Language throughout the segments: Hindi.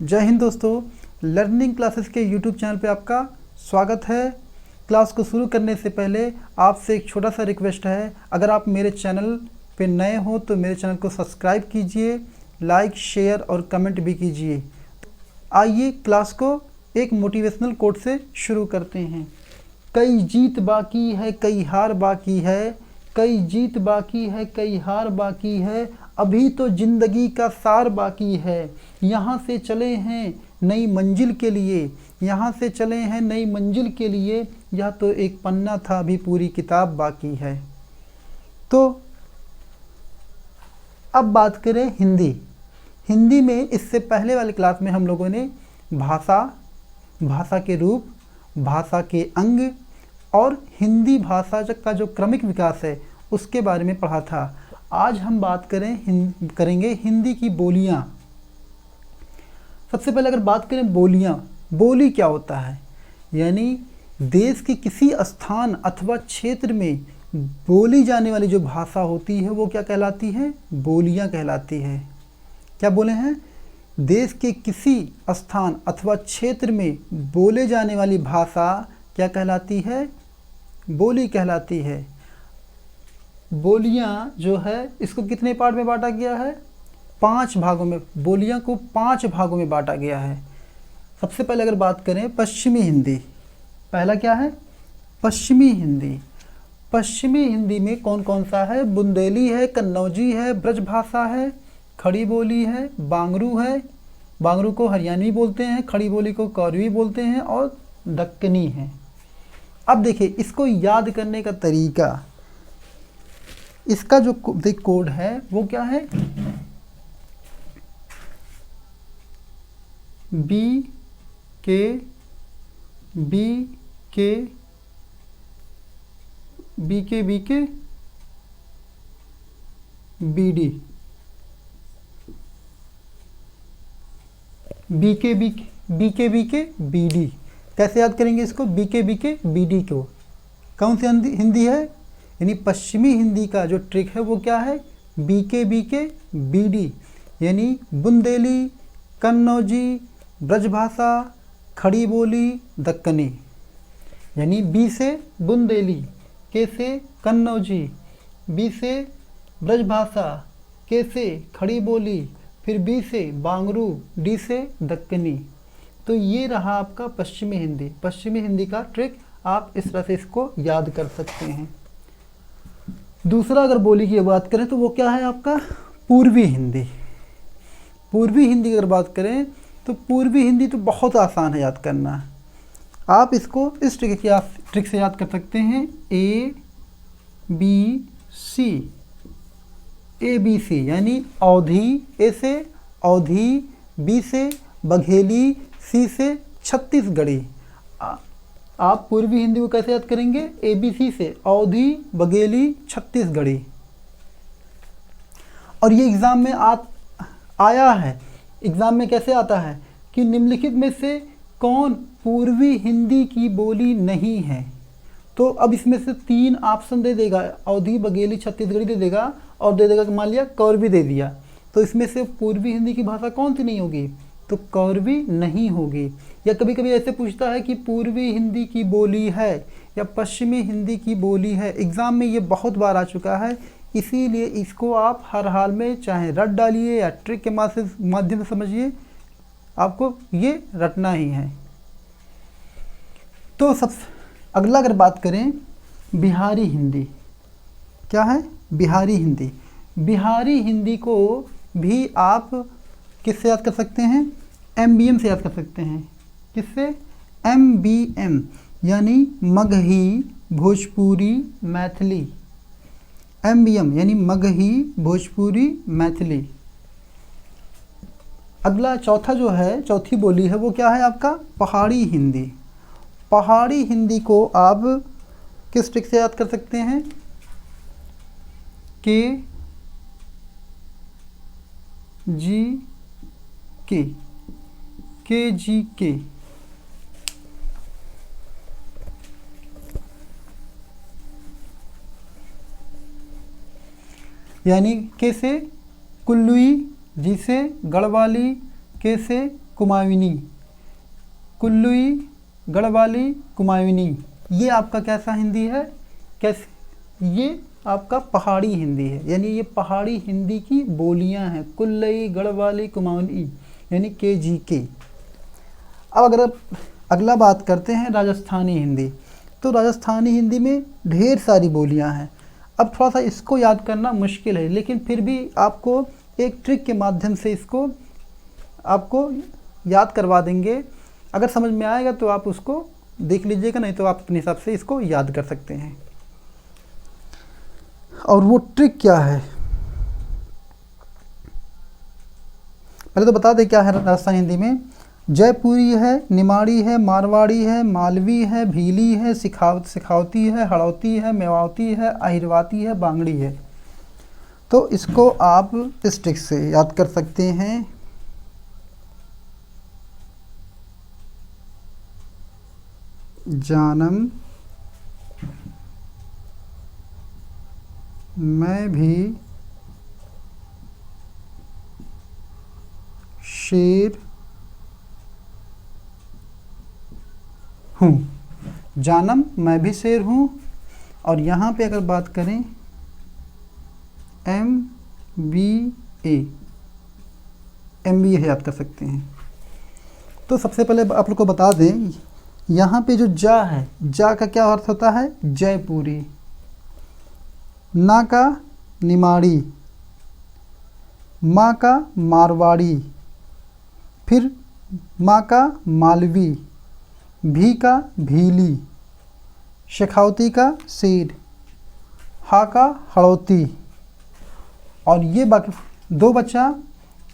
जय हिंद दोस्तों, लर्निंग क्लासेस के यूट्यूब चैनल पे आपका स्वागत है। क्लास को शुरू करने से पहले आपसे एक छोटा सा रिक्वेस्ट है, अगर आप मेरे चैनल पे नए हो तो मेरे चैनल को सब्सक्राइब कीजिए, लाइक शेयर और कमेंट भी कीजिए। आइए क्लास को एक मोटिवेशनल कोट से शुरू करते हैं। कई जीत बाकी है, कई हार बाकी है, कई जीत बाकी है, कई हार बाकी है, अभी तो ज़िंदगी का सार बाकी है। यहाँ से चले हैं नई मंजिल के लिए, यहाँ से चले हैं नई मंजिल के लिए, यह तो एक पन्ना था, अभी पूरी किताब बाकी है। तो अब बात करें हिंदी में इससे पहले वाली क्लास में हम लोगों ने भाषा के रूप, भाषा के अंग और हिंदी भाषा का जो क्रमिक विकास है उसके बारे में पढ़ा था। आज हम बात करेंगे हिंदी की बोलियाँ। सबसे पहले अगर बात करें बोली क्या होता है, यानी देश के किसी स्थान अथवा क्षेत्र में बोली जाने वाली जो भाषा होती है वो क्या कहलाती है? बोलियाँ कहलाती है। क्या बोले हैं? देश के किसी स्थान अथवा क्षेत्र में बोले जाने वाली भाषा क्या कहलाती है? बोली कहलाती है। बोलियाँ जो है इसको कितने पार्ट में बांटा गया है? 5 भागों में। बोलियाँ को 5 भागों में बांटा गया है। सबसे पहले अगर बात करें पश्चिमी हिंदी, पहला क्या है? पश्चिमी हिंदी। पश्चिमी हिंदी में कौन कौन सा है? बुंदेली है, कन्नौजी है, ब्रजभाषा है, खड़ी बोली है, बांगरू है, बांगरू को हरियाणवी बोलते हैं, खड़ी बोली को कौरवी बोलते हैं, और दक्कनी है। अब देखिए इसको याद करने का तरीका, इसका जो कोड है वो क्या है? बी के बी के बी के बी के बी डी, बी के बी के बी के बी डी। कैसे याद करेंगे इसको? बी के बी डी को। कौन सी हिंदी है? यानी पश्चिमी हिंदी का जो ट्रिक है वो क्या है? बी के बी डी, यानी बुंदेली, कन्नौजी, ब्रजभाषा, खड़ी बोली, दक्कनी। यानी बी से बुंदेली, के से कन्नौजी, बी से ब्रजभाषा, के से खड़ी बोली, फिर बी से बांगरू, डी से दक्कनी। तो ये रहा आपका पश्चिमी हिंदी। पश्चिमी हिंदी का ट्रिक आप इस तरह से इसको याद कर सकते हैं। दूसरा अगर बोली की बात करें तो वो क्या है आपका? पूर्वी हिंदी। पूर्वी हिंदी की अगर बात करें तो पूर्वी हिंदी तो बहुत आसान है याद करना। आप इसको इस ट्रिक से याद कर सकते हैं। ए बी सी, यानी अवधी, ए से अवधी, बी से बघेली, सी से छत्तीसगढ़ी। आप पूर्वी हिंदी को कैसे याद करेंगे? ABC से अवधी, बघेली, छत्तीसगढ़ी। और ये एग्ज़ाम में आया है। एग्ज़ाम में कैसे आता है कि निम्नलिखित में से कौन पूर्वी हिंदी की बोली नहीं है? तो अब इसमें से 3 ऑप्शन दे देगा, अवधी, बघेली, छत्तीसगढ़ी दे देगा, और दे देगा कि मान लिया कौरवी दे दिया। तो इसमें से पूर्वी हिंदी की भाषा कौन सी नहीं होगी? तो कौरवी नहीं होगी। या कभी कभी ऐसे पूछता है कि पूर्वी हिंदी की बोली है या पश्चिमी हिंदी की बोली है। एग्ज़ाम में ये बहुत बार आ चुका है, इसीलिए इसको आप हर हाल में चाहे रट डालिए या ट्रिक के माध्यम से समझिए, आपको ये रटना ही है। तो अगला अगर बात करें बिहारी हिंदी, क्या है? बिहारी हिंदी। बिहारी हिंदी को भी आप किससे याद कर सकते हैं? MBM से याद कर सकते हैं। किससे? MBM, यानी मगही, भोजपुरी, मैथिली। MBM यानी मगही, भोजपुरी, मैथिली। अगला चौथा जो है, चौथी बोली है वो क्या है आपका? पहाड़ी हिंदी। पहाड़ी हिंदी को आप किस ट्रिक से याद कर सकते हैं? के यानी के से कुल्लुई, जी से गढ़वाली, के से कुमायूनी, कुल्लुई, गढ़वाली, कुमायूनी। ये आपका कैसा हिंदी है, कैसे, ये आपका पहाड़ी हिंदी है, यानी ये पहाड़ी हिंदी की बोलियां हैं, कुल्लई, गढ़वाली, कुमायूनी, यानी KGK। अब अगर अगला बात करते हैं राजस्थानी हिंदी, तो राजस्थानी हिंदी में ढेर सारी बोलियां हैं। अब थोड़ा सा इसको याद करना मुश्किल है, लेकिन फिर भी आपको एक ट्रिक के माध्यम से इसको आपको याद करवा देंगे। अगर समझ में आएगा तो आप उसको देख लीजिएगा, नहीं तो आप अपने हिसाब से इसको याद कर सकते हैं। और वो ट्रिक क्या है, पहले तो बता दें क्या है राजस्थानी हिंदी में। जयपुरी है, निमाड़ी है, मारवाड़ी है, मालवी है, भीली है, सिखावती है, हड़ौती है, मेवाती है, अहिरवाती है, बांगड़ी है। तो इसको आप इस ट्रिक से याद कर सकते हैं। जानम मैं भी शेर हूँ, जानम मैं भी शेर हूँ। और यहाँ पे अगर बात करें MBA है, याद कर सकते हैं। तो सबसे पहले आप लोग को बता दें, यहाँ पे जो जा है, जा का क्या अर्थ होता है, जयपुरी, ना का निमाड़ी, माँ का मारवाड़ी, फिर माँ का मालवी, भी का भीली, शेखावती का शेर, हा का हड़ौती, और ये बाकी दो बचा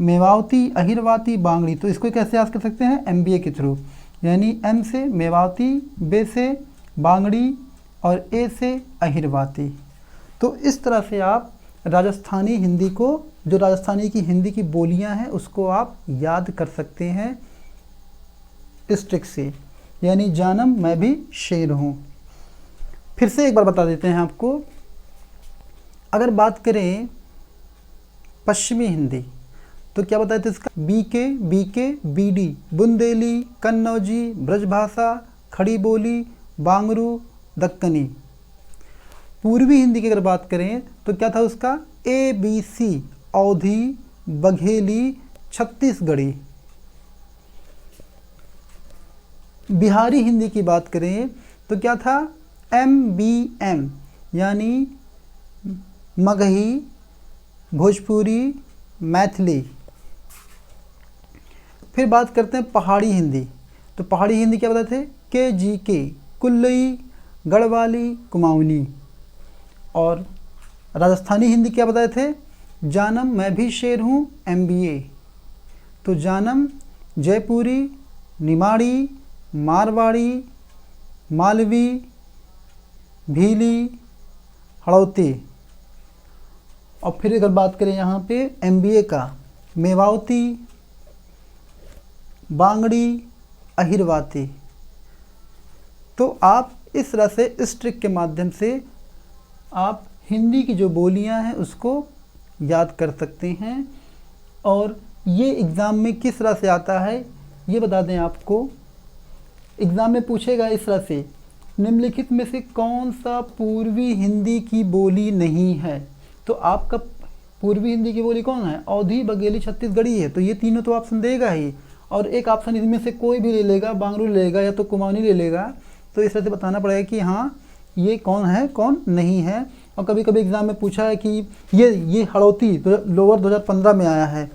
मेवाती, अहिरवाती, बांगड़ी। तो इसको कैसे याद कर सकते हैं, MBA के थ्रू, यानी M से मेवाती, B से बांगड़ी और A से अहिरवाती। तो इस तरह से आप राजस्थानी हिंदी को, जो राजस्थानी की हिंदी की बोलियां हैं, उसको आप याद कर सकते हैं इस ट्रिक से, यानी जानम मैं भी शेर हूँ। फिर से एक बार बता देते हैं आपको। अगर बात करें पश्चिमी हिंदी, तो क्या बताए थे इसका, BK, BD, बुंदेली, कन्नौजी, ब्रजभाषा, खड़ी बोली, बांगरू, दक्कनी। पूर्वी हिंदी की अगर बात करें तो क्या था उसका, ABC, अवधी, बघेली, छत्तीसगढ़ी। बिहारी हिंदी की बात करें तो क्या था, MBM, यानी मगही, भोजपुरी, मैथिली। फिर बात करते हैं पहाड़ी हिंदी, तो पहाड़ी हिंदी क्या बताए थे, KGK, कुल्लई, गढ़वाली, कुमाऊनी। और राजस्थानी हिंदी क्या बताए थे, जानम मैं भी शेर हूँ, MBA। तो जानम जयपुरी, निमाड़ी, मारवाड़ी, मालवी, भीली, हड़ौती। और फिर अगर बात करें यहाँ पे MBA का, मेवाती, बांगड़ी, अहिरवाती। तो आप इस तरह से इस ट्रिक के माध्यम से आप हिंदी की जो बोलियां हैं उसको याद कर सकते हैं। और ये एग्ज़ाम में किस तरह से आता है ये बता दें आपको। एग्ज़ाम में पूछेगा इस तरह से, निम्नलिखित में से कौन सा पूर्वी हिंदी की बोली नहीं है। तो आपका पूर्वी हिंदी की बोली कौन है, अवधी, बघेली, छत्तीसगढ़ी है। तो ये तीनों तो ऑप्शन देगा ही, और एक ऑप्शन इनमें से कोई भी ले लेगा, बांगरू ले लेगा या तो कुमाऊनी ले लेगा। तो इस तरह से बताना पड़ेगा कि हाँ ये कौन है कौन नहीं है। और कभी कभी एग्ज़ाम में पूछा है कि ये हड़ौती तो लोअर 2015 में आया है,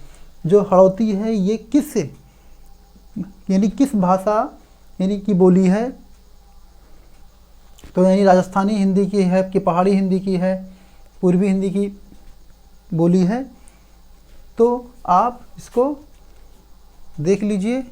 जो हड़ौती है ये किस यानी किस भाषा यानी की बोली है। तो यानी राजस्थानी हिंदी की है कि पहाड़ी हिंदी की है, पूर्वी हिंदी की बोली है। तो आप इसको देख लीजिए।